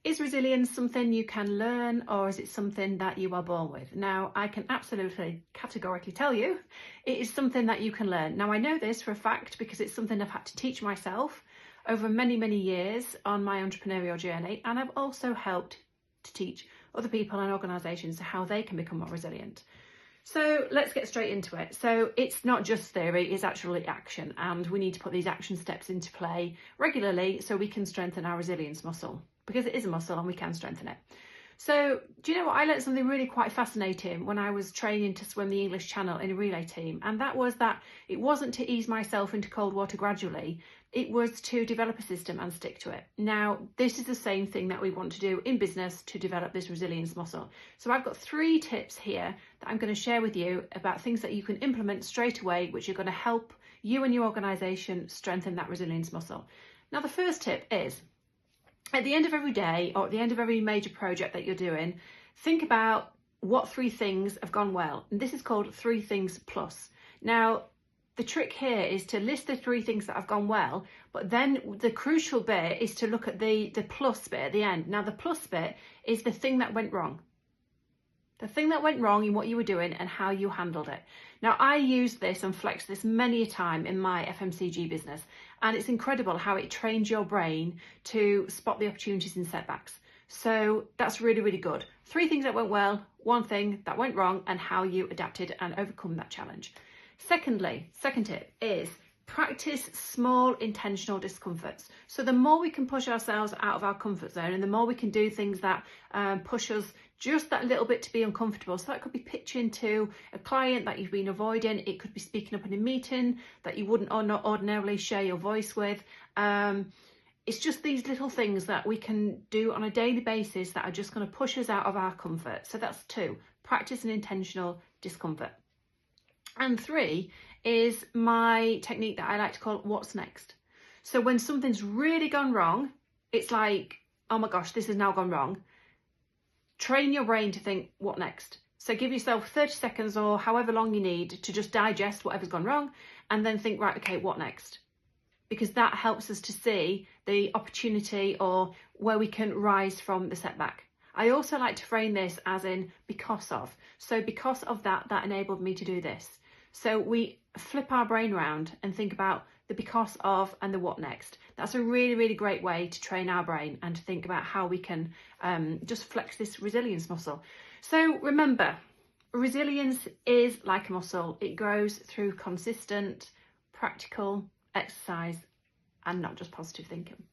Is resilience something you can learn, or is it something that you are born with? Now, I can absolutely categorically tell you it is something that you can learn. Now, I know this for a fact because it's something I've had to teach myself over many, many years on my entrepreneurial journey, and I've also helped to teach other people and organisations how they can become more resilient. So let's get straight into it. So it's not just theory, it's actually action, and we need to put these action steps into play regularly so we can strengthen our resilience muscle, because it is a muscle and we can strengthen it. So do you know what? I learned something really quite fascinating when I was training to swim the English Channel in a relay team, and that was that it wasn't to ease myself into cold water gradually, it was to develop a system and stick to it. Now, this is the same thing that we want to do in business to develop this resilience muscle. So I've got 3 tips here that I'm going to share with you about things that you can implement straight away, which are going to help you and your organisation strengthen that resilience muscle. Now, the first tip is, at the end of every day or at the end of every major project that you're doing, think about what 3 things have gone well. And this is called 3 things plus. Now, the trick here is to list the 3 things that have gone well, but then the crucial bit is to look at the plus bit at the end. Now, the plus bit is the thing that went wrong. The thing that went wrong in what you were doing and how you handled it. Now, I use this and flex this many a time in my FMCG business, and it's incredible how it trains your brain to spot the opportunities and setbacks. So that's really, really good. 3 things that went well, 1 thing that went wrong, and how you adapted and overcome that challenge. Secondly, second tip is practice small intentional discomforts. So the more we can push ourselves out of our comfort zone, and the more we can do things that push us just that little bit to be uncomfortable. So that could be pitching to a client that you've been avoiding. It could be speaking up in a meeting that you wouldn't or not ordinarily share your voice with. It's just these little things that we can do on a daily basis that are just going to push us out of our comfort. So that's 2, practice an intentional discomfort. And 3 is my technique that I like to call what's next. So when something's really gone wrong, it's like, oh my gosh, this has now gone wrong. Train your brain to think, what next? So give yourself 30 seconds or however long you need to just digest whatever's gone wrong, and then think, right, okay, what next? Because that helps us to see the opportunity or where we can rise from the setback. I also like to frame this as in because of. So because of that enabled me to do this. So we flip our brain around and think about the because of and the what next. That's a really, really great way to train our brain and to think about how we can just flex this resilience muscle. So remember, resilience is like a muscle. It grows through consistent, practical exercise and not just positive thinking.